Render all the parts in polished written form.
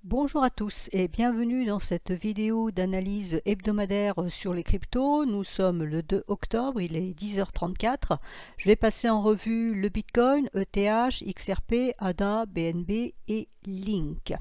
Bonjour à tous et bienvenue dans cette vidéo d'analyse hebdomadaire sur les cryptos. Nous sommes le 2 octobre, il est 10h34. Je vais passer en revue le Bitcoin, ETH, XRP, ADA, BNB et Link.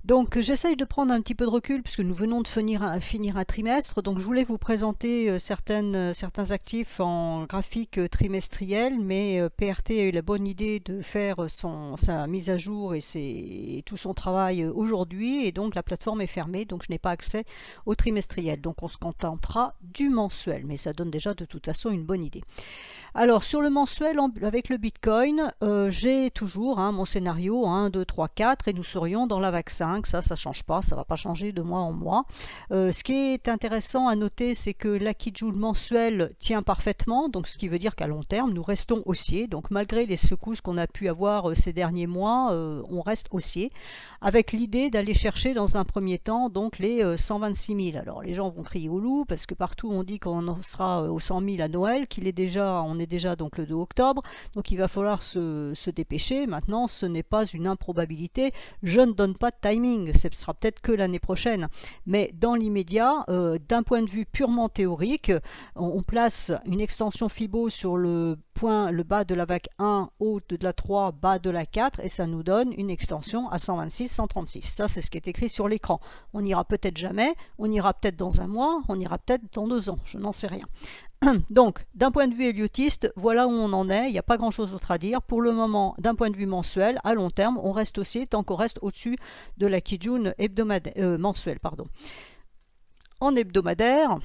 Donc j'essaye de prendre un petit peu de recul puisque nous venons de finir un trimestre. Donc je voulais vous présenter certains actifs en graphique trimestriel, mais PRT a eu la bonne idée de faire sa mise à jour et tout son travail aujourd'hui, et donc la plateforme est fermée, donc je n'ai pas accès au trimestriel. Donc on se contentera du mensuel, mais ça donne déjà de toute façon une bonne idée. Alors sur le mensuel avec le Bitcoin, j'ai toujours mon scénario 1, 2, 3, 4 et nous serions dans la vague 5. Ça ne change pas, ça ne va pas changer de mois en mois. Ce qui est intéressant à noter, c'est que l'Akijun mensuel tient parfaitement, donc ce qui veut dire qu'à long terme, nous restons haussiers. Donc malgré les secousses qu'on a pu avoir ces derniers mois, on reste haussier, avec l'idée d'aller chercher dans un premier temps donc les 126 000. Alors les gens vont crier au loup parce que partout on dit qu'on sera aux 100 000 à Noël, on est déjà donc le 2 octobre, donc il va falloir se dépêcher. Maintenant, ce n'est pas une improbabilité, je ne donne pas de timing, ce sera peut-être que l'année prochaine, mais dans l'immédiat, d'un point de vue purement théorique, on place une extension Fibo sur le bas de la vague 1, haut de la 3, bas de la 4, et ça nous donne une extension à 126, 136. Ça, c'est ce qui est écrit sur l'écran. On ira peut-être jamais, on ira peut-être dans un mois, on ira peut-être dans 2 ans, je n'en sais rien. Donc, d'un point de vue héliotiste, voilà où on en est, il n'y a pas grand-chose d'autre à dire. Pour le moment, d'un point de vue mensuel, à long terme, on reste haussier tant qu'on reste au-dessus de la Kijun mensuel. En hebdomadaire,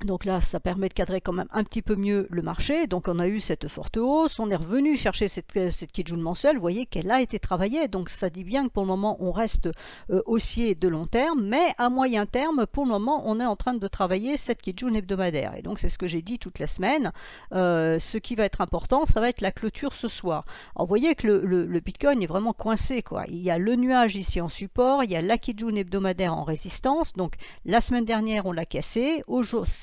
donc là, ça permet de cadrer quand même un petit peu mieux le marché. Donc on a eu cette forte hausse, on est revenu chercher cette Kijun mensuelle. Vous voyez qu'elle a été travaillée, donc ça dit bien que pour le moment, on reste haussier de long terme, mais à moyen terme, pour le moment, on est en train de travailler cette Kijun hebdomadaire. Et donc c'est ce que j'ai dit toute la semaine. Ce qui va être important, ça va être la clôture ce soir. Alors vous voyez que le Bitcoin est vraiment coincé, quoi. Il y a le nuage ici en support, il y a la Kijun hebdomadaire en résistance. Donc la semaine dernière, on l'a cassé.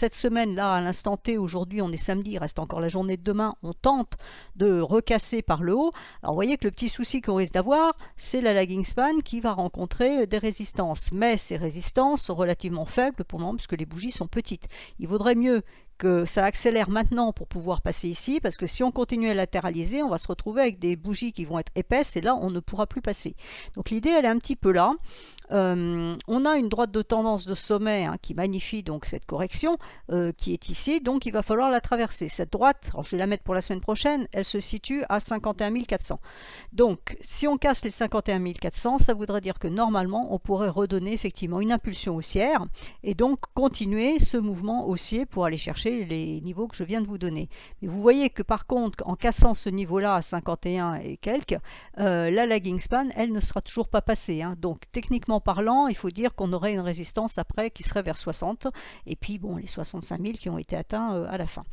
Cette semaine-là, à l'instant T, aujourd'hui, on est samedi, il reste encore la journée de demain, on tente de recasser par le haut. Alors vous voyez que le petit souci qu'on risque d'avoir, c'est la lagging span qui va rencontrer des résistances. Mais ces résistances sont relativement faibles pour le moment, puisque les bougies sont petites. Il vaudrait mieux que ça accélère maintenant pour pouvoir passer ici, parce que si on continue à latéraliser, on va se retrouver avec des bougies qui vont être épaisses, et là, on ne pourra plus passer. Donc l'idée, elle est un petit peu là. On a une droite de tendance de sommet qui magnifie donc cette correction qui est ici, donc il va falloir la traverser. Cette droite, alors je vais la mettre pour la semaine prochaine, elle se situe à 51 400. Donc si on casse les 51 400, ça voudrait dire que normalement on pourrait redonner effectivement une impulsion haussière et donc continuer ce mouvement haussier pour aller chercher les niveaux que je viens de vous donner. Mais vous voyez que par contre, en cassant ce niveau-là à 51 et quelques, la lagging span, elle ne sera toujours pas passée. Donc techniquement parlant, il faut dire qu'on aurait une résistance après qui serait vers 60, et puis bon, les 65 000 qui ont été atteints à la fin.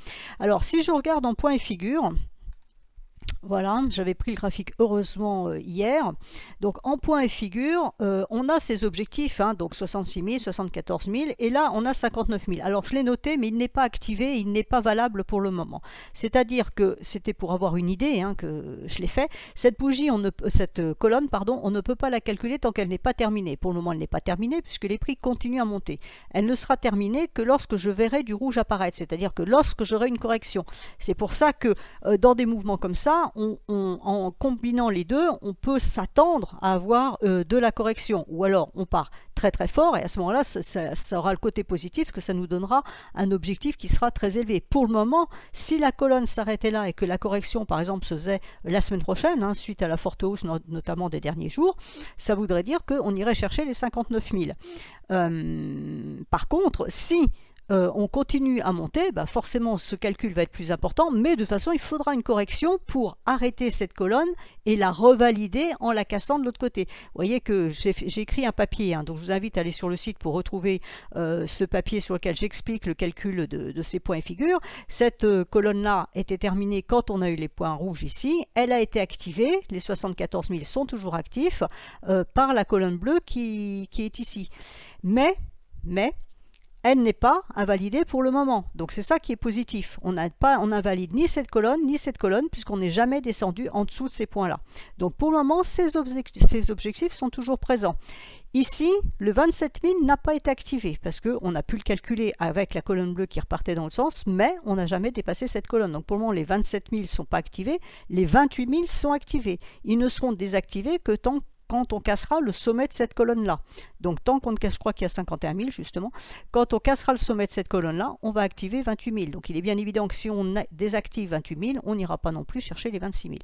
Alors si je regarde en point et figure, voilà, j'avais pris le graphique heureusement hier. Donc en point et figure, on a ces objectifs, donc 66 000, 74 000, et là on a 59 000. Alors je l'ai noté, mais il n'est pas activé, il n'est pas valable pour le moment. C'est-à-dire que c'était pour avoir une idée que je l'ai fait. Cette colonne, on ne peut pas la calculer tant qu'elle n'est pas terminée. Pour le moment, elle n'est pas terminée puisque les prix continuent à monter. Elle ne sera terminée que lorsque je verrai du rouge apparaître, c'est-à-dire que lorsque j'aurai une correction. C'est pour ça que dans des mouvements comme ça, en combinant les deux, on peut s'attendre à avoir de la correction. Ou alors, on part très très fort et à ce moment-là, ça aura le côté positif que ça nous donnera un objectif qui sera très élevé. Pour le moment, si la colonne s'arrêtait là et que la correction, par exemple, se faisait la semaine prochaine, suite à la forte hausse notamment des derniers jours, ça voudrait dire qu'on irait chercher les 59 000. Par contre, si on continue à monter, forcément ce calcul va être plus important, mais de toute façon il faudra une correction pour arrêter cette colonne et la revalider en la cassant de l'autre côté. Vous voyez que j'ai écrit un papier, donc je vous invite à aller sur le site pour retrouver ce papier sur lequel j'explique le calcul de ces points et figures. Cette colonne-là était terminée quand on a eu les points rouges ici, elle a été activée, les 74 000 sont toujours actifs par la colonne bleue qui est ici. Mais elle n'est pas invalidée pour le moment. Donc c'est ça qui est positif. On n'invalide ni cette colonne, puisqu'on n'est jamais descendu en dessous de ces points-là. Donc pour le moment, ces objectifs sont toujours présents. Ici, le 27 000 n'a pas été activé, parce qu'on a pu le calculer avec la colonne bleue qui repartait dans le sens, mais on n'a jamais dépassé cette colonne. Donc pour le moment, les 27 000 ne sont pas activés, les 28 000 sont activés. Ils ne seront désactivés que quand on cassera le sommet de cette colonne-là. Donc tant qu'on ne casse, je crois qu'il y a 51 000 justement, quand on cassera le sommet de cette colonne-là, on va activer 28 000. Donc il est bien évident que si on désactive 28 000, on n'ira pas non plus chercher les 26 000.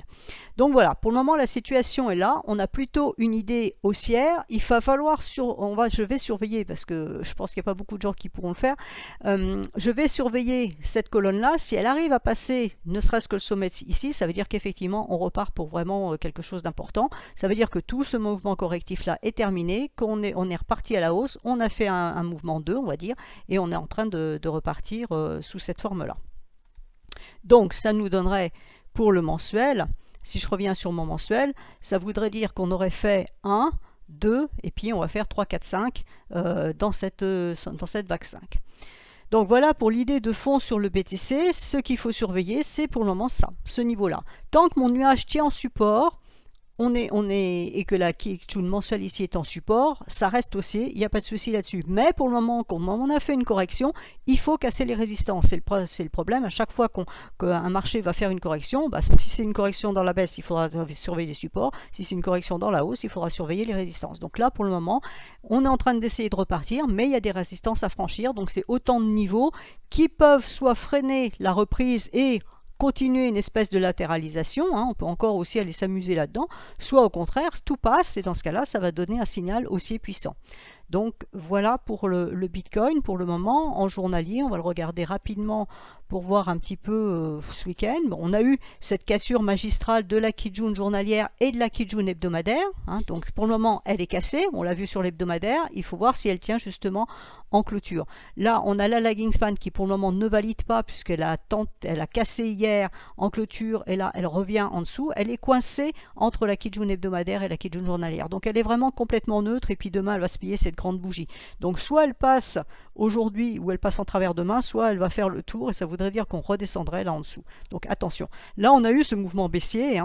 Donc voilà, pour le moment la situation est là, on a plutôt une idée haussière, il va falloir, je vais surveiller, parce que je pense qu'il n'y a pas beaucoup de gens qui pourront le faire, je vais surveiller cette colonne-là, si elle arrive à passer ne serait-ce que le sommet ici, ça veut dire qu'effectivement on repart pour vraiment quelque chose d'important, ça veut dire que tout ce mouvement correctif-là est terminé, qu'on est reparti à la hausse, on a fait un mouvement 2, on va dire, et on est en train de repartir sous cette forme-là. Donc, ça nous donnerait pour le mensuel, si je reviens sur mon mensuel, ça voudrait dire qu'on aurait fait 1, 2, et puis on va faire 3, 4, 5 dans cette vague 5. Donc voilà pour l'idée de fond sur le BTC. Ce qu'il faut surveiller, c'est pour le moment ça, ce niveau-là. Tant que mon nuage tient en support, et que la Kijun mensuelle ici est en support, ça reste haussier, il n'y a pas de souci là-dessus. Mais pour le moment, quand on a fait une correction, il faut casser les résistances. C'est le problème, à chaque fois qu'un marché va faire une correction, si c'est une correction dans la baisse, il faudra surveiller les supports. Si c'est une correction dans la hausse, il faudra surveiller les résistances. Donc là, pour le moment, on est en train d'essayer de repartir, mais il y a des résistances à franchir. Donc c'est autant de niveaux qui peuvent soit freiner la reprise et continuer une espèce de latéralisation, on peut encore aussi aller s'amuser là-dedans, soit au contraire, tout passe, et dans ce cas-là, ça va donner un signal haussier puissant. Donc voilà pour le Bitcoin pour le moment, en journalier, on va le regarder rapidement pour voir un petit peu ce week-end. Bon, on a eu cette cassure magistrale de la Kijun journalière et de la Kijun hebdomadaire, donc pour le moment elle est cassée, on l'a vu sur l'hebdomadaire, il faut voir si elle tient justement en clôture. Là on a la lagging span qui pour le moment ne valide pas puisqu'elle a cassé hier en clôture et là elle revient en dessous, elle est coincée entre la Kijun hebdomadaire et la Kijun journalière, donc elle est vraiment complètement neutre et puis demain elle va se payer cette grande bougie. Donc soit elle passe aujourd'hui ou elle passe en travers demain, soit elle va faire le tour et ça voudrait dire qu'on redescendrait là en dessous. Donc attention, là on a eu ce mouvement baissier,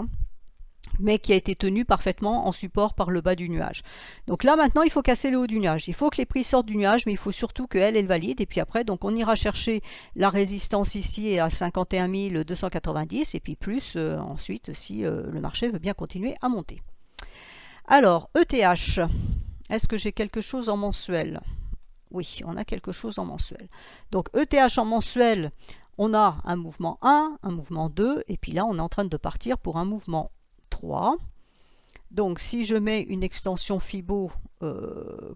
mais qui a été tenu parfaitement en support par le bas du nuage. Donc là maintenant il faut casser le haut du nuage, il faut que les prix sortent du nuage, mais il faut surtout qu'elle valide, et puis après donc on ira chercher la résistance ici à 51 290 et puis plus ensuite si le marché veut bien continuer à monter. Alors ETH, est-ce que j'ai quelque chose en mensuel? Oui, on a quelque chose en mensuel. Donc ETH en mensuel, on a un mouvement 1, un mouvement 2, et puis là on est en train de partir pour un mouvement 3. Donc si je mets une extension Fibo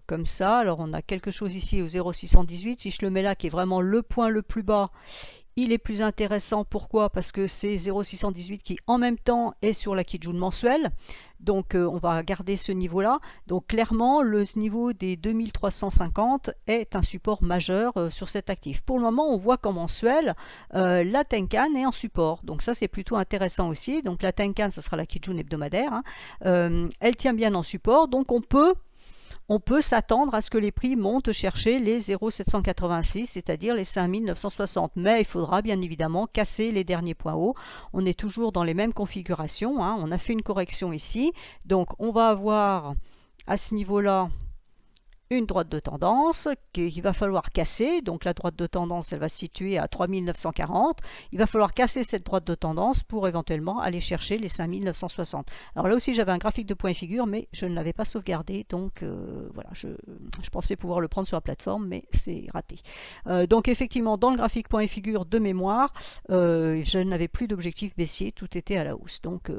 comme ça, alors on a quelque chose ici au 0,618, si je le mets là qui est vraiment le point le plus bas, il est plus intéressant. Pourquoi? Parce que c'est 0,618 qui en même temps est sur la Kijun mensuelle. Donc on va garder ce niveau-là. Donc clairement, le niveau des 2350 est un support majeur sur cet actif. Pour le moment, on voit qu'en mensuel, la Tenkan est en support. Donc ça, c'est plutôt intéressant aussi. Donc la Tenkan, ça sera la Kijun hebdomadaire. Elle tient bien en support. Donc on peut s'attendre à ce que les prix montent chercher les 0,786, c'est-à-dire les 5960. Mais il faudra bien évidemment casser les derniers points hauts. On est toujours dans les mêmes configurations. On a fait une correction ici. Donc on va avoir à ce niveau-là une droite de tendance qu'il va falloir casser. Donc la droite de tendance, elle va se situer à 3940. Il va falloir casser cette droite de tendance pour éventuellement aller chercher les 5960. Alors là aussi, j'avais un graphique de point et figure, mais je ne l'avais pas sauvegardé. Donc voilà, je pensais pouvoir le prendre sur la plateforme, mais c'est raté. Donc effectivement, dans le graphique point et figure de mémoire, je n'avais plus d'objectifs baissiers, tout était à la hausse. Donc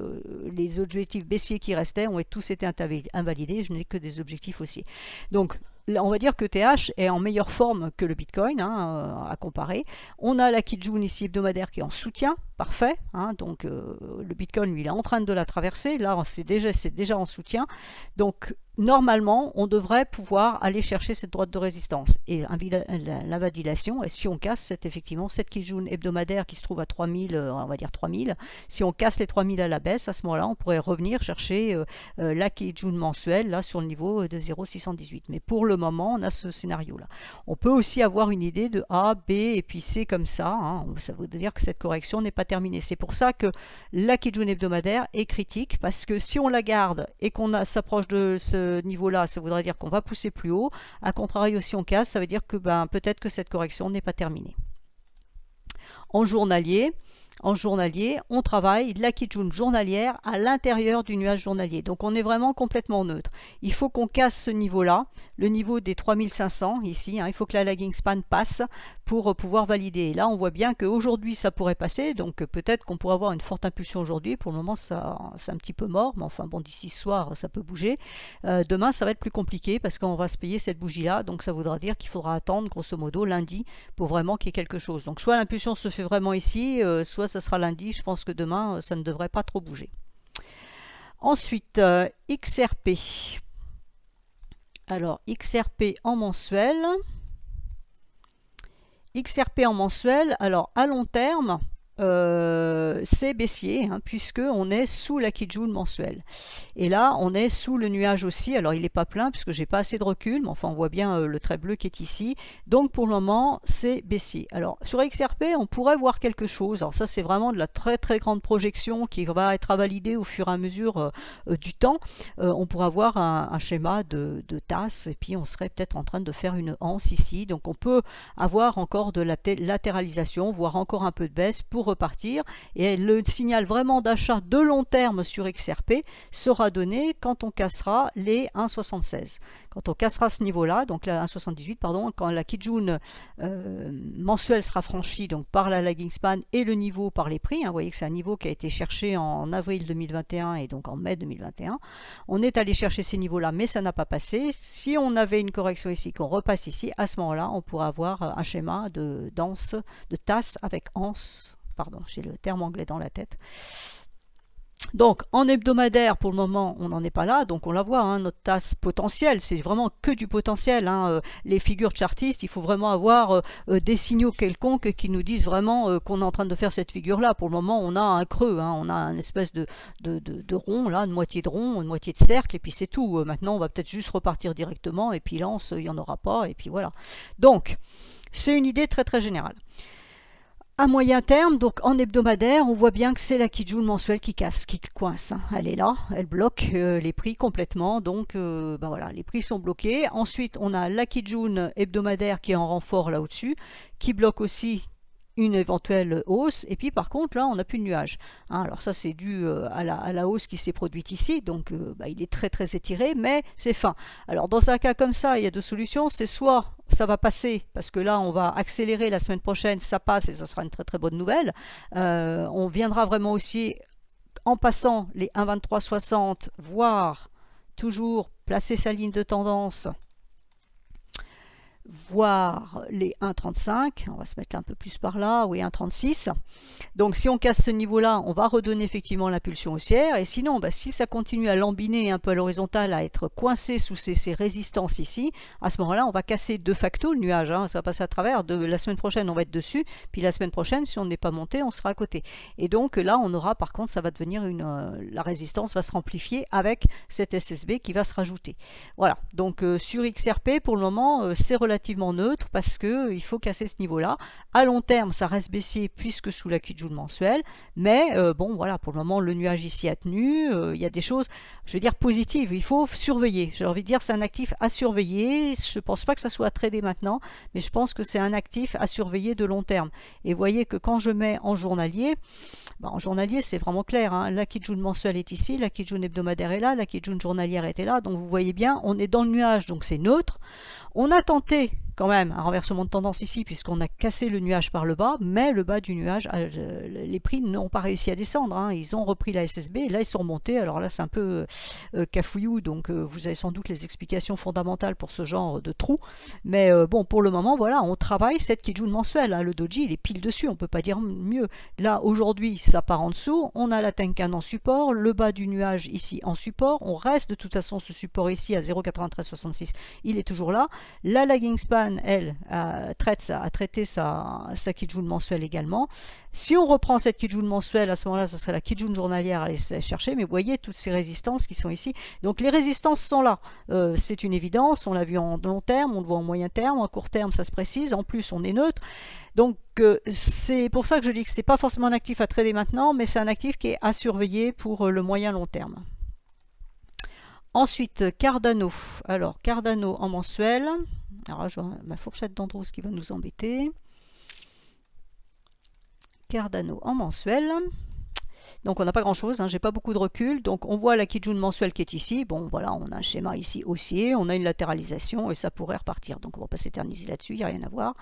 les objectifs baissiers qui restaient ont tous été invalidés, je n'ai que des objectifs haussiers. Donc on va dire que TH est en meilleure forme que le Bitcoin à comparer. On a la Kijun ici hebdomadaire qui est en soutien, parfait. Donc le Bitcoin, lui, il est en train de la traverser. Là, c'est déjà en soutien. Donc normalement, on devrait pouvoir aller chercher cette droite de résistance. Et l'invalidation, si on casse, c'est effectivement cette Kijun hebdomadaire qui se trouve à 3000, on va dire 3000. Si on casse les 3000 à la baisse, à ce moment-là, on pourrait revenir chercher la Kijun mensuelle, là, sur le niveau de 0,618. Mais pour le moment, on a ce scénario-là. On peut aussi avoir une idée de A, B et puis C comme ça. Hein. Ça veut dire que cette correction n'est pas terminée. C'est pour ça que la Kijun hebdomadaire est critique, parce que si on la garde et qu'on s'approche de ce niveau-là, ça voudrait dire qu'on va pousser plus haut. A contrario, si on casse, ça veut dire que peut-être que cette correction n'est pas terminée. En journalier, on travaille la Kijun journalière à l'intérieur du nuage journalier. Donc on est vraiment complètement neutre. Il faut qu'on casse ce niveau-là, le niveau des 3500 ici. Hein, il faut que la lagging span passe pour pouvoir valider. Et là, on voit bien qu'aujourd'hui, ça pourrait passer. Donc peut-être qu'on pourrait avoir une forte impulsion aujourd'hui. Pour le moment, c'est un petit peu mort. Mais enfin, bon, d'ici ce soir, ça peut bouger. Demain, ça va être plus compliqué parce qu'on va se payer cette bougie-là. Donc ça voudra dire qu'il faudra attendre, grosso modo, lundi pour vraiment qu'il y ait quelque chose. Donc soit l'impulsion se fait vraiment ici, soit ça sera lundi. Je pense que demain, ça ne devrait pas trop bouger. Ensuite, XRP. Alors, XRP en mensuel. XRP en mensuel, alors à long terme, c'est baissier, hein, puisqu'on est sous la Kijun mensuelle. Et là, on est sous le nuage aussi. Alors, il n'est pas plein, puisque j'ai pas assez de recul, mais enfin, on voit bien le trait bleu qui est ici. Donc, pour le moment, c'est baissier. Alors, sur XRP, on pourrait voir quelque chose. Alors, ça, c'est vraiment de la très, très grande projection qui va être validée au fur et à mesure du temps. On pourra avoir un schéma de tasse, et puis on serait peut-être en train de faire une anse ici. Donc, on peut avoir encore de la latéralisation, voire encore un peu de baisse pour repartir, et le signal vraiment d'achat de long terme sur XRP sera donné quand on cassera les 1,76. Quand on cassera ce niveau-là, donc la 1,78, pardon, quand la Kijun mensuelle sera franchie donc par la lagging span et le niveau par les prix, hein, vous voyez que c'est un niveau qui a été cherché en avril 2021 et donc en mai 2021. On est allé chercher ces niveaux-là, mais ça n'a pas passé. Si on avait une correction ici, qu'on repasse ici, à ce moment-là, on pourra avoir un schéma de tasse avec anse. Pardon, j'ai le terme anglais dans la tête. Donc, en hebdomadaire, pour le moment, on n'en est pas là. Donc, on la voit, hein, notre tasse potentielle, c'est vraiment que du potentiel. Hein. Les figures chartistes, il faut vraiment avoir des signaux quelconques qui nous disent vraiment qu'on est en train de faire cette figure-là. Pour le moment, on a un creux, hein, on a une espèce de rond, là, une moitié de rond, une moitié de cercle, et puis c'est tout. Maintenant, on va peut-être juste repartir directement, et puis lance, il n'y en aura pas, et puis voilà. Donc, c'est une idée très, très générale. À moyen terme, donc en hebdomadaire, on voit bien que c'est la Kijun mensuelle qui casse, qui coince. Hein. Elle est là, elle bloque les prix complètement, donc voilà, les prix sont bloqués. Ensuite, on a la Kijun hebdomadaire qui est en renfort là au-dessus, qui bloque aussi une éventuelle hausse, et puis par contre là on n'a plus de nuage, hein. Alors ça c'est dû à la hausse qui s'est produite ici, donc il est très très étiré, mais c'est fin. Alors dans un cas comme ça, il y a deux solutions, c'est soit ça va passer, parce que là on va accélérer la semaine prochaine, ça passe et ça sera une très très bonne nouvelle. On viendra vraiment aussi en passant les 1,2360, voire toujours placer sa ligne de tendance, voir les 1,35, on va se mettre un peu plus par là, oui 1,36. Donc si on casse ce niveau-là, on va redonner effectivement l'impulsion haussière, et sinon, si ça continue à lambiner un peu à l'horizontale, à être coincé sous ces résistances ici, à ce moment-là, on va casser de facto le nuage, hein, ça va passer à travers, la semaine prochaine on va être dessus, puis la semaine prochaine, si on n'est pas monté, on sera à côté. Et donc là, on aura, par contre, ça va devenir la résistance va se amplifier avec cette SSB qui va se rajouter. Voilà, donc sur XRP, pour le moment, c'est relativement neutre parce qu'il faut casser ce niveau-là. À long terme, ça reste baissier puisque sous la Kijun mensuelle, mais bon, voilà, pour le moment, le nuage ici a tenu. Il y a des choses, je veux dire, positives. Il faut surveiller. J'ai envie de dire, c'est un actif à surveiller. Je ne pense pas que ça soit à trader maintenant, mais je pense que c'est un actif à surveiller de long terme. Et vous voyez que quand je mets en journalier, en journalier, c'est vraiment clair. Hein, la Kijun mensuelle est ici, la Kijun hebdomadaire est là, la Kijun journalière était là. Donc vous voyez bien, on est dans le nuage, donc c'est neutre. On a tenté quand même un renversement de tendance ici puisqu'on a cassé le nuage par le bas, mais le bas du nuage, les prix n'ont pas réussi à descendre, hein. Ils ont repris la SSB, là ils sont remontés, alors là c'est un peu cafouillou, donc vous avez sans doute les explications fondamentales pour ce genre de trou, mais bon, pour le moment, voilà, on travaille cette Kijun mensuelle, hein. Le doji il est pile dessus, on peut pas dire mieux. Là aujourd'hui ça part en dessous, on a la Tenkan en support, le bas du nuage ici en support, on reste de toute façon ce support ici à 0,9366, il est toujours là. La lagging span, elle, a traité sa Kijun mensuelle également. Si on reprend cette Kijun mensuelle, à ce moment-là, ce serait la Kijun journalière à aller chercher, mais vous voyez toutes ces résistances qui sont ici. Donc les résistances sont là, c'est une évidence, on l'a vu en long terme, on le voit en moyen terme, en court terme ça se précise, en plus on est neutre. Donc c'est pour ça que je dis que ce n'est pas forcément un actif à trader maintenant, mais c'est un actif qui est à surveiller pour le moyen long terme. Ensuite, Cardano. Alors, Cardano en mensuel. Alors, je vois ma fourchette d'Andros qui va nous embêter. Cardano en mensuel. Donc, on n'a pas grand-chose, hein, j'ai pas beaucoup de recul. Donc, on voit la Kijun mensuelle qui est ici. Bon, voilà, on a un schéma ici haussier, on a une latéralisation et ça pourrait repartir. Donc, on ne va pas s'éterniser là-dessus, il n'y a rien à voir.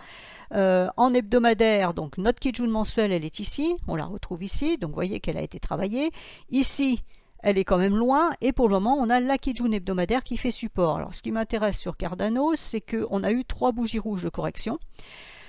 En hebdomadaire, donc notre Kijun mensuelle, elle est ici. On la retrouve ici. Donc, vous voyez qu'elle a été travaillée. Ici, elle est quand même loin, et pour le moment, on a la Kijun hebdomadaire qui fait support. Alors, ce qui m'intéresse sur Cardano, c'est qu'on a eu 3 bougies rouges de correction.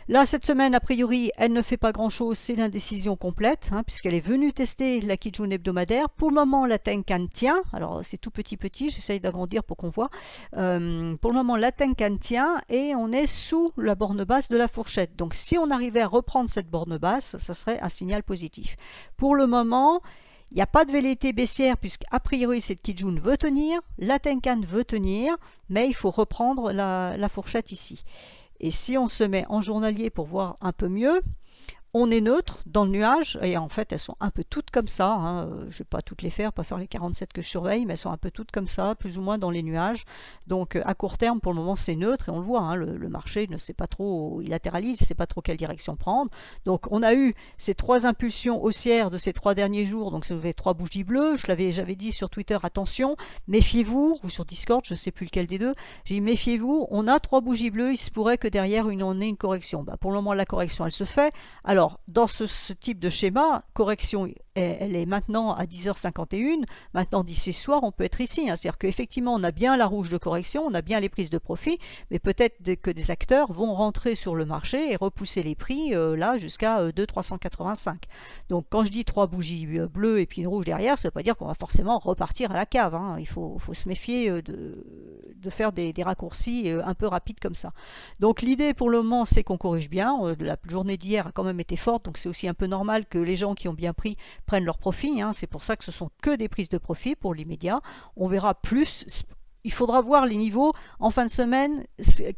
Là, cette semaine, a priori, elle ne fait pas grand-chose, c'est l'indécision complète, hein, puisqu'elle est venue tester la Kijun hebdomadaire. Pour le moment, la Tenkan tient. Alors, c'est tout petit, j'essaye d'agrandir pour qu'on voit. Pour le moment, la Tenkan tient, et on est sous la borne basse de la fourchette. Donc, si on arrivait à reprendre cette borne basse, ça serait un signal positif. Pour le moment, il n'y a pas de velléité baissière puisqu'a priori cette Kijun veut tenir, la Tenkan veut tenir, mais il faut reprendre la fourchette ici. Et si on se met en journalier pour voir un peu mieux, on est neutre dans le nuage, et en fait elles sont un peu toutes comme ça, hein. Je ne vais pas toutes les faire, pas faire les 47 que je surveille, mais elles sont un peu toutes comme ça, plus ou moins dans les nuages. Donc à court terme, pour le moment c'est neutre, et on le voit, hein, le marché ne sait pas trop, il latéralise, il ne sait pas trop quelle direction prendre. Donc on a eu ces 3 impulsions haussières de ces 3 derniers jours, donc ça vous fait 3 bougies bleues, j'avais dit sur Twitter, attention, méfiez-vous, ou sur Discord, je ne sais plus lequel des deux, j'ai dit méfiez-vous, on a 3 bougies bleues, il se pourrait que derrière on ait une correction. Bah, pour le moment la correction elle se fait. Alors, dans ce type de schéma, correction, elle est maintenant à 10h51. Maintenant, d'ici ce soir, on peut être ici, hein. C'est-à-dire qu'effectivement, on a bien la rouge de correction, on a bien les prises de profit, mais peut-être que des acteurs vont rentrer sur le marché et repousser les prix là jusqu'à 2,385. Donc, quand je dis 3 bougies bleues et puis une rouge derrière, ça ne veut pas dire qu'on va forcément repartir à la cave, hein. Il faut se méfier de faire des raccourcis un peu rapides comme ça. Donc, l'idée pour le moment, c'est qu'on corrige bien. La journée d'hier a quand même été forte, donc c'est aussi un peu normal que les gens qui ont bien pris prennent leur profit, hein. C'est pour ça que ce sont que des prises de profit pour l'immédiat. On verra plus. Il faudra voir les niveaux en fin de semaine,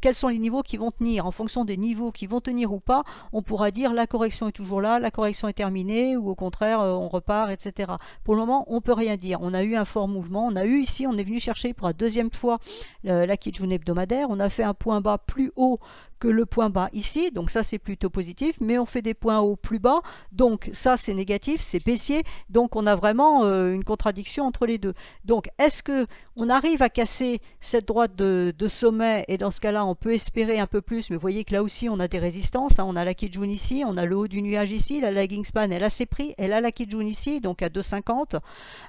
quels sont les niveaux qui vont tenir. En fonction des niveaux qui vont tenir ou pas, on pourra dire la correction est toujours là, la correction est terminée, ou au contraire on repart, etc. Pour le moment, on ne peut rien dire. On a eu un fort mouvement, on a eu ici, on est venu chercher pour la deuxième fois la Kijun hebdomadaire, on a fait un point bas plus haut que le point bas ici, donc ça c'est plutôt positif, mais on fait des points hauts plus bas, donc ça c'est négatif, c'est baissier, donc on a vraiment une contradiction entre les deux. Donc est-ce que on arrive à casser cette droite de sommet, et dans ce cas-là on peut espérer un peu plus, mais vous voyez que là aussi on a des résistances, hein. On a la Kijun ici, on a le haut du nuage ici, la lagging span elle a ses prix, elle a la Kijun ici, donc à 2,50.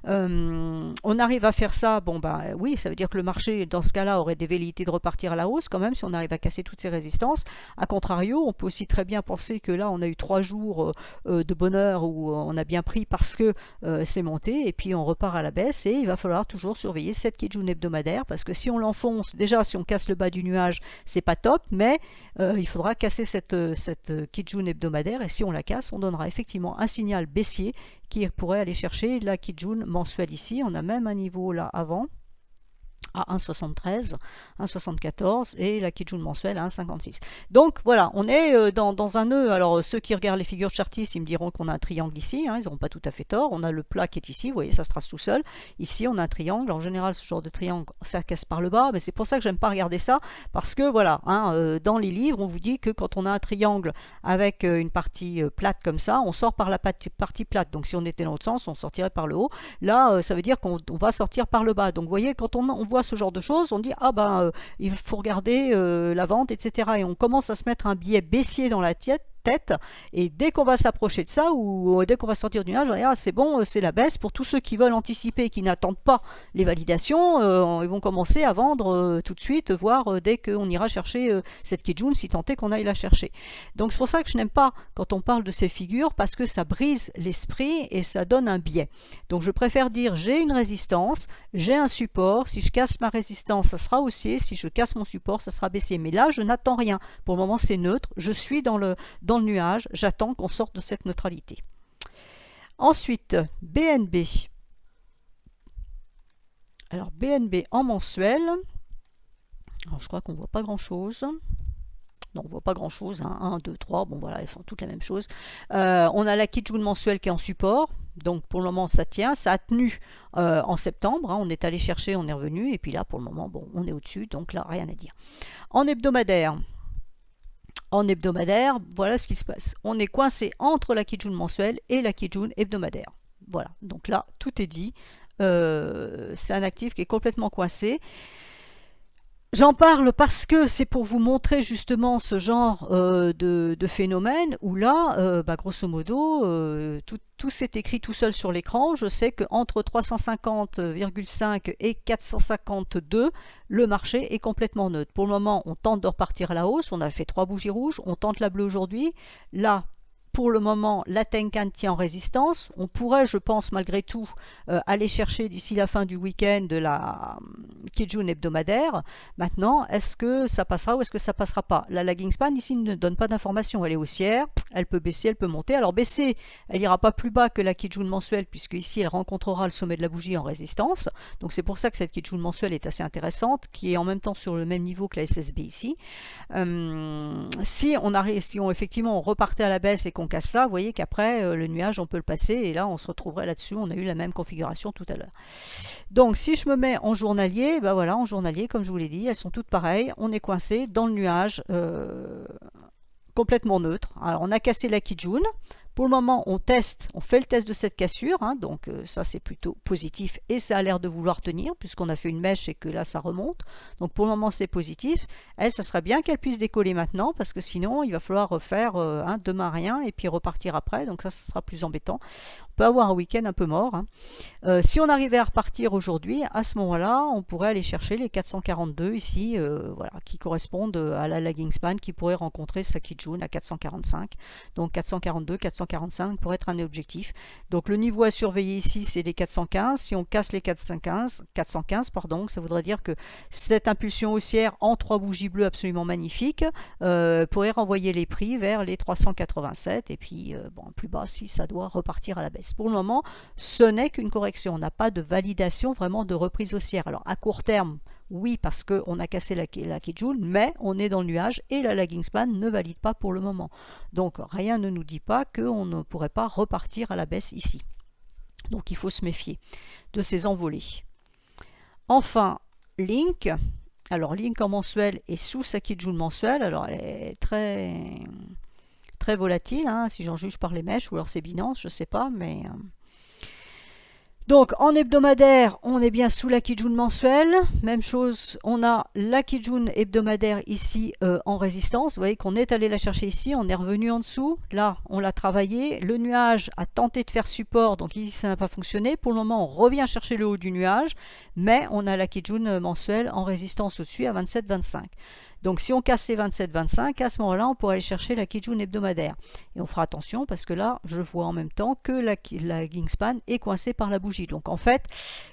On arrive à faire ça, bon bah oui, ça veut dire que le marché dans ce cas-là aurait des velléités de repartir à la hausse quand même, si on arrive à casser toutes ces résistances. A contrario, on peut aussi très bien penser que là on a eu 3 jours de bonheur où on a bien pris parce que c'est monté, et puis on repart à la baisse, et il va falloir toujours surveiller cette Kijun hebdomadaire, parce que si on l'enfonce, déjà si on casse le bas du nuage, c'est pas top, mais il faudra casser cette Kijun hebdomadaire, et si on la casse, on donnera effectivement un signal baissier qui pourrait aller chercher la Kijun mensuelle ici. On a même un niveau là avant à 1,73, 1,74, et la Kijun mensuelle à 1,56. Donc voilà, on est dans un nœud. Alors ceux qui regardent les figures chartistes, ils me diront qu'on a un triangle ici, hein, ils n'auront pas tout à fait tort. On a le plat qui est ici, vous voyez, ça se trace tout seul. Ici, on a un triangle. En général, ce genre de triangle, ça casse par le bas, mais c'est pour ça que j'aime pas regarder ça, parce que voilà, hein, dans les livres, on vous dit que quand on a un triangle avec une partie plate comme ça, on sort par la partie plate. Donc si on était dans l'autre sens, on sortirait par le haut. Là, ça veut dire qu'on va sortir par le bas. Donc vous voyez, quand on voit voit ce genre de choses, on dit ah ben il faut regarder la vente, etc. Et on commence à se mettre un biais baissier dans la tête. Et dès qu'on va s'approcher de ça ou dès qu'on va sortir du nuage, on va dire, ah, c'est bon, c'est la baisse. Pour tous ceux qui veulent anticiper et qui n'attendent pas les validations, ils vont commencer à vendre tout de suite, voire dès qu'on ira chercher cette Kijun, si tant est qu'on aille la chercher. Donc c'est pour ça que je n'aime pas quand on parle de ces figures, parce que ça brise l'esprit et ça donne un biais. Donc je préfère dire j'ai une résistance, j'ai un support, si je casse ma résistance ça sera haussier, si je casse mon support ça sera baissier. Mais là je n'attends rien, pour le moment c'est neutre, je suis dans le nuage, j'attends qu'on sorte de cette neutralité. Ensuite, BNB. Alors BNB en mensuel, alors, je crois qu'on ne voit pas grand chose. Non, on ne voit pas grand chose, hein. 1, 2, 3, bon voilà, elles font toutes la même chose. On a la Kijun mensuelle qui est en support, donc pour le moment ça tient, ça a tenu en septembre, hein. On est allé chercher, on est revenu, et puis là pour le moment, bon, on est au-dessus, donc là rien à dire. En hebdomadaire, voilà ce qui se passe. On est coincé entre la Kijun mensuelle et la Kijun hebdomadaire. Voilà, donc là, tout est dit. C'est un actif qui est complètement coincé. J'en parle parce que c'est pour vous montrer justement ce genre de phénomène où là, grosso modo, tout s'est écrit tout seul sur l'écran. Je sais qu'entre 350,5 et 452, le marché est complètement neutre. Pour le moment, on tente de repartir à la hausse. On a fait 3 bougies rouges. On tente la bleue aujourd'hui. Là, pour le moment, la Tenkan tient en résistance. On pourrait, je pense, malgré tout, aller chercher d'ici la fin du week-end de la Kijun hebdomadaire. Maintenant, est-ce que ça passera ou est-ce que ça passera pas? La lagging span ici ne donne pas d'information. Elle est haussière, elle peut baisser, elle peut monter. Alors baisser, elle ira pas plus bas que la Kijun mensuelle, puisque ici elle rencontrera le sommet de la bougie en résistance. Donc c'est pour ça que cette Kijun mensuelle est assez intéressante, qui est en même temps sur le même niveau que la SSB ici. Si on effectivement on repartait à la baisse et qu'on casse ça, vous voyez qu'après le nuage on peut le passer et là on se retrouverait là-dessus. On a eu la même configuration tout à l'heure. Donc si je me mets en journalier, ben voilà, en journalier comme je vous l'ai dit, elles sont toutes pareilles. On est coincé dans le nuage complètement neutre. Alors on a cassé la Kijun. Pour le moment, on fait le test de cette cassure, hein, donc ça c'est plutôt positif et ça a l'air de vouloir tenir puisqu'on a fait une mèche et que là ça remonte. Donc pour le moment c'est positif. Elle, ça serait bien qu'elle puisse décoller maintenant parce que sinon il va falloir refaire demain rien et puis repartir après, donc ça sera plus embêtant. On peut avoir un week-end un peu mort. Hein. Si on arrivait à repartir aujourd'hui, à ce moment-là, on pourrait aller chercher les 442 ici, voilà, qui correspondent à la lagging span qui pourrait rencontrer sa Kijun à 445. Donc 442, 445 pour être un objectif. Donc le niveau à surveiller ici, c'est les 415. Si on casse les 415, ça voudrait dire que cette impulsion haussière en 3 bougies bleues absolument magnifique pourrait renvoyer les prix vers les 387 et puis bon, plus bas si ça doit repartir à la baisse. Pour le moment, ce n'est qu'une correction. On n'a pas de validation vraiment de reprise haussière. Alors à court terme, oui, parce qu'on a cassé la Kijun, mais on est dans le nuage et la lagging span ne valide pas pour le moment. Donc rien ne nous dit pas qu'on ne pourrait pas repartir à la baisse ici. Donc il faut se méfier de ces envolées. Enfin, Link. Alors Link en mensuel est sous sa Kijun mensuelle. Alors elle est très volatile, hein, si j'en juge par les mèches, ou alors c'est Binance, je ne sais pas, mais... Donc en hebdomadaire, on est bien sous la Kijun mensuelle. Même chose, on a la Kijun hebdomadaire ici en résistance. Vous voyez qu'on est allé la chercher ici, on est revenu en dessous. Là, on l'a travaillé. Le nuage a tenté de faire support, donc ici ça n'a pas fonctionné. Pour le moment, on revient chercher le haut du nuage, mais on a la Kijun mensuelle en résistance au-dessus à 27,25. Donc si on casse ces 27,25, à ce moment-là, on pourrait aller chercher la Kijun hebdomadaire. Et on fera attention parce que là, je vois en même temps que la lagging span est coincée par la bougie. Donc en fait,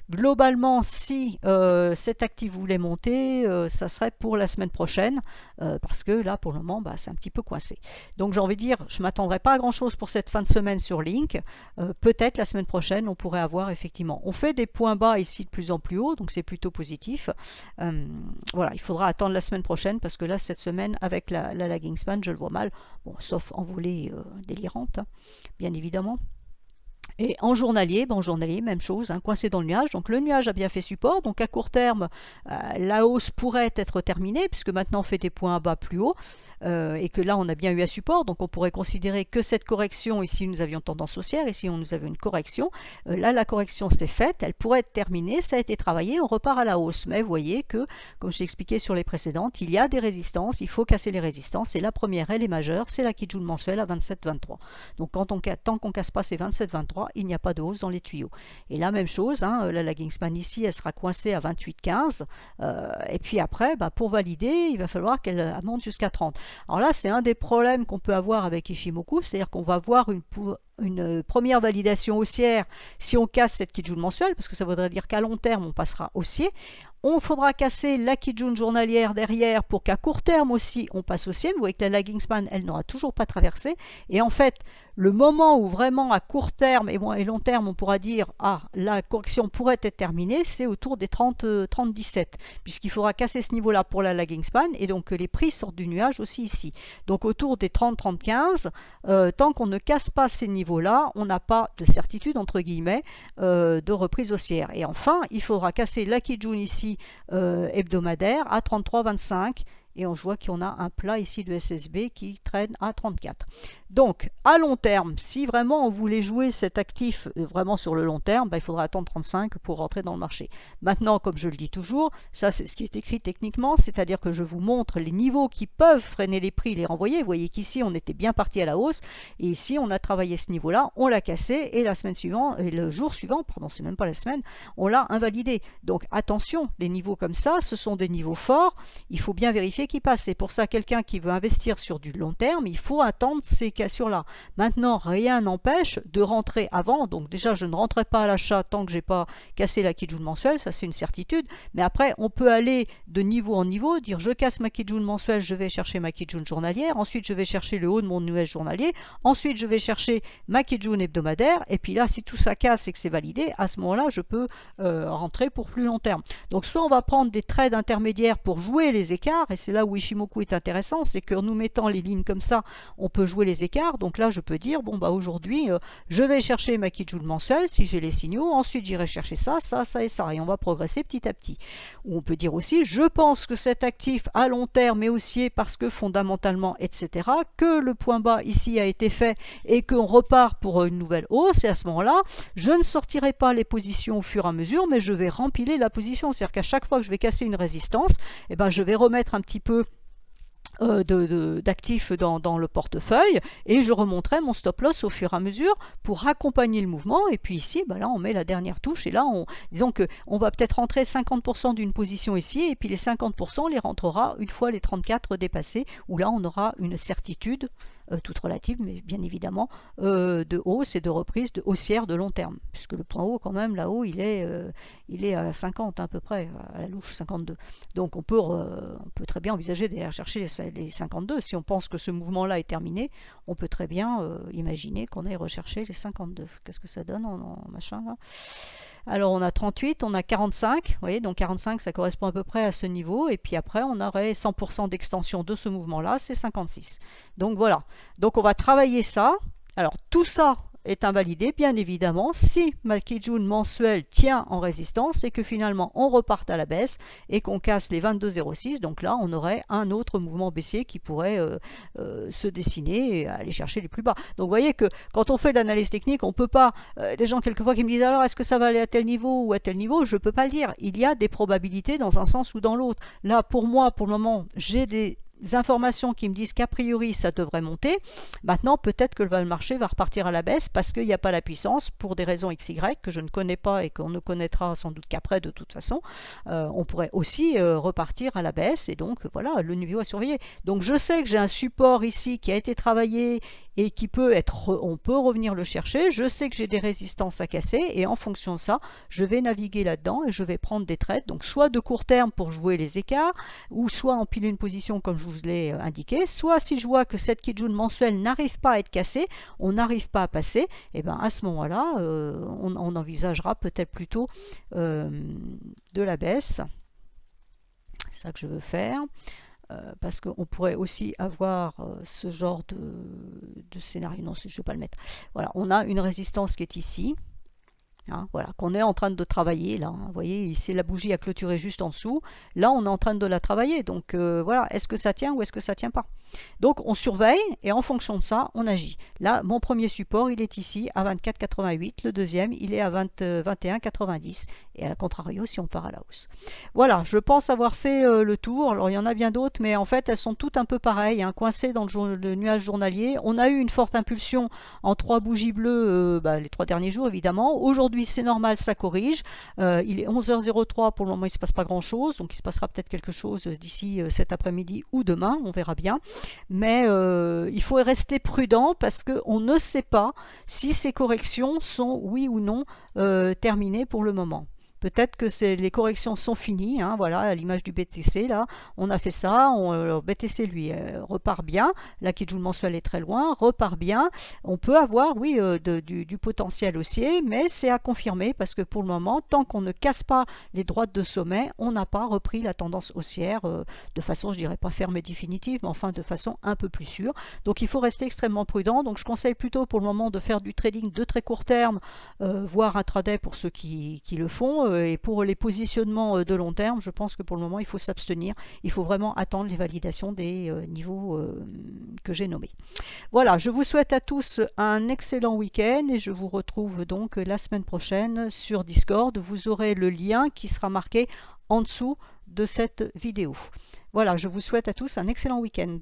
globalement, si cet actif voulait monter, ça serait pour la semaine prochaine parce que là, pour le moment, c'est un petit peu coincé. Donc j'ai envie de dire, je ne m'attendrai pas à grand-chose pour cette fin de semaine sur Link. Peut-être la semaine prochaine, on pourrait avoir effectivement... On fait des points bas ici de plus en plus haut, donc c'est plutôt positif. Voilà, il faudra attendre la semaine prochaine parce que là, cette semaine, avec la lagging span, je le vois mal. Bon, sauf envolée délirante, hein, bien évidemment. Et en journalier, même chose, hein, coincé dans le nuage. Donc le nuage a bien fait support. Donc à court terme, la hausse pourrait être terminée, puisque maintenant on fait des points bas plus haut, et que là on a bien eu un support. Donc on pourrait considérer que cette correction, ici nous avions tendance haussière, ici nous avions une correction. Là la correction s'est faite, elle pourrait être terminée, ça a été travaillé, on repart à la hausse. Mais vous voyez que, comme j'ai expliqué sur les précédentes, il y a des résistances, il faut casser les résistances. Et la première, elle est majeure, c'est la Kijun mensuelle à 27,23. Donc tant qu'on ne casse pas ces 27,23, il n'y a pas de hausse dans les tuyaux. Et la même chose, hein, la lagging span ici, elle sera coincée à 28,15. Et puis après, pour valider, il va falloir qu'elle monte jusqu'à 30. Alors là, c'est un des problèmes qu'on peut avoir avec Ichimoku, c'est-à-dire qu'on va avoir une première validation haussière si on casse cette Kijun mensuelle, parce que ça voudrait dire qu'à long terme, on passera haussier. On faudra casser la Kijun journalière derrière pour qu'à court terme aussi, on passe haussier. Vous voyez que la lagging span, elle n'aura toujours pas traversé. Et en fait, le moment où vraiment à court terme et long terme, on pourra dire « Ah, la correction pourrait être terminée », c'est autour des 30-17, puisqu'il faudra casser ce niveau-là pour la lagging span et donc que les prix sortent du nuage aussi ici. Donc autour des 30-35, tant qu'on ne casse pas ces niveaux-là, on n'a pas de certitude, entre guillemets, de reprise haussière. Et enfin, il faudra casser la Kijun ici, hebdomadaire à 33,25 et on voit qu'on a un plat ici de SSB qui traîne à 34. Donc à long terme, si vraiment on voulait jouer cet actif vraiment sur le long terme, il faudra attendre 35 pour rentrer dans le marché. Maintenant, comme je le dis toujours, ça c'est ce qui est écrit techniquement, c'est-à-dire que je vous montre les niveaux qui peuvent freiner les prix, les renvoyer. Vous voyez qu'ici on était bien parti à la hausse et ici on a travaillé ce niveau-là, on l'a cassé et la semaine suivante, et le jour suivant, pardon, c'est même pas la semaine, on l'a invalidé. Donc attention, les niveaux comme ça, ce sont des niveaux forts, il faut bien vérifier qu'ils passent. C'est pour ça quelqu'un qui veut investir sur du long terme, il faut attendre ces cassures-là. Maintenant, rien n'empêche de rentrer avant. Donc déjà, je ne rentrerai pas à l'achat tant que j'ai pas cassé la Kijun mensuelle, ça c'est une certitude. Mais après, on peut aller de niveau en niveau, dire je casse ma Kijun mensuelle, je vais chercher ma Kijun journalière, ensuite je vais chercher le haut de mon nuage journalier, ensuite je vais chercher ma Kijun hebdomadaire, et puis là, si tout ça casse et que c'est validé, à ce moment-là, je peux rentrer pour plus long terme. Donc soit on va prendre des trades intermédiaires pour jouer les écarts, et c'est là où Ichimoku est intéressant, c'est qu'en nous mettant les lignes comme ça, on peut jouer les écarts. Donc là, je peux dire, bon, aujourd'hui, je vais chercher ma Kijun mensuelle, si j'ai les signaux, ensuite j'irai chercher ça, ça, ça et ça, et on va progresser petit à petit. Ou on peut dire aussi, je pense que cet actif à long terme est haussier parce que fondamentalement, etc., que le point bas ici a été fait et qu'on repart pour une nouvelle hausse, et à ce moment-là, je ne sortirai pas les positions au fur et à mesure, mais je vais rempiler la position. C'est-à-dire qu'à chaque fois que je vais casser une résistance, je vais remettre un petit peu d'actifs dans le portefeuille et je remonterai mon stop loss au fur et à mesure pour accompagner le mouvement. Et puis ici, là on met la dernière touche et là disons que on va peut-être rentrer 50% d'une position ici et puis les 50% on les rentrera une fois les 34 dépassés, où là on aura une certitude toute relative, mais bien évidemment de hausse et de reprise haussière de long terme, puisque le point haut quand même là-haut il est à 50 à peu près, à la louche 52. Donc on peut très bien envisager d'aller chercher les 52. Si on pense que ce mouvement-là est terminé, on peut très bien imaginer qu'on aille rechercher les 52. Qu'est-ce que ça donne en machin là? Alors on a 38, on a 45, vous voyez, donc 45 ça correspond à peu près à ce niveau, et puis après on aurait 100% d'extension de ce mouvement-là, c'est 56. Donc voilà, donc on va travailler ça. Alors tout ça est invalidé, bien évidemment, si ma Kijun mensuelle tient en résistance et que finalement on reparte à la baisse et qu'on casse les 22,06, donc là on aurait un autre mouvement baissier qui pourrait se dessiner et aller chercher les plus bas. Donc vous voyez que quand on fait de l'analyse technique, on peut pas, des gens quelquefois qui me disent alors est-ce que ça va aller à tel niveau ou à tel niveau, je peux pas le dire. Il y a des probabilités dans un sens ou dans l'autre. Là pour moi, pour le moment, j'ai des informations qui me disent qu'a priori ça devrait monter. Maintenant peut-être que le marché va repartir à la baisse parce qu'il n'y a pas la puissance pour des raisons XY que je ne connais pas et qu'on ne connaîtra sans doute qu'après de toute façon. On pourrait aussi repartir à la baisse et donc voilà le niveau à surveiller. Donc je sais que j'ai un support ici qui a été travaillé et qui peut être, on peut revenir le chercher. Je sais que j'ai des résistances à casser et en fonction de ça, je vais naviguer là-dedans et je vais prendre des trades, donc soit de court terme pour jouer les écarts, ou soit empiler une position comme je vous l'ai indiqué, soit si je vois que cette Kijun mensuelle n'arrive pas à être cassée, on n'arrive pas à passer, et bien à ce moment-là, on envisagera peut-être plutôt de la baisse. C'est ça que je veux faire. parce qu'on pourrait aussi avoir ce genre de scénario. Non, je ne vais pas le mettre. Voilà, on a une résistance qui est ici. Hein, voilà, qu'on est en train de travailler là. Hein, vous voyez, ici la bougie a clôturé juste en dessous. Là, on est en train de la travailler. Donc voilà, est-ce que ça tient ou est-ce que ça tient pas? Donc on surveille et en fonction de ça, on agit. Là, mon premier support, il est ici à 24,88. Le deuxième, il est à 21,90. Et à contrario, si on part à la hausse. Voilà, je pense avoir fait le tour. Alors il y en a bien d'autres, mais en fait, elles sont toutes un peu pareilles, hein, coincées dans le nuage journalier. On a eu une forte impulsion en 3 bougies bleues les 3 derniers jours, évidemment. Aujourd'hui, c'est normal, ça corrige. Il est 11h03, pour le moment, il ne se passe pas grand-chose. Donc il se passera peut-être quelque chose d'ici cet après-midi ou demain, on verra bien. Mais il faut rester prudent parce qu'on ne sait pas si ces corrections sont, oui ou non, terminées pour le moment. Peut-être que les corrections sont finies, hein, voilà, à l'image du BTC, là, on a fait ça, le BTC, lui, repart bien, la Kijun mensuel est très loin, repart bien, on peut avoir, oui, du potentiel haussier, mais c'est à confirmer, parce que pour le moment, tant qu'on ne casse pas les droites de sommet, on n'a pas repris la tendance haussière, de façon, je dirais pas ferme et définitive, mais enfin de façon un peu plus sûre. Donc il faut rester extrêmement prudent, donc je conseille plutôt pour le moment de faire du trading de très court terme, voire intraday pour ceux qui le font, et pour les positionnements de long terme, je pense que pour le moment, il faut s'abstenir. Il faut vraiment attendre les validations des niveaux que j'ai nommés. Voilà, je vous souhaite à tous un excellent week-end et je vous retrouve donc la semaine prochaine sur Discord. Vous aurez le lien qui sera marqué en dessous de cette vidéo. Voilà, je vous souhaite à tous un excellent week-end.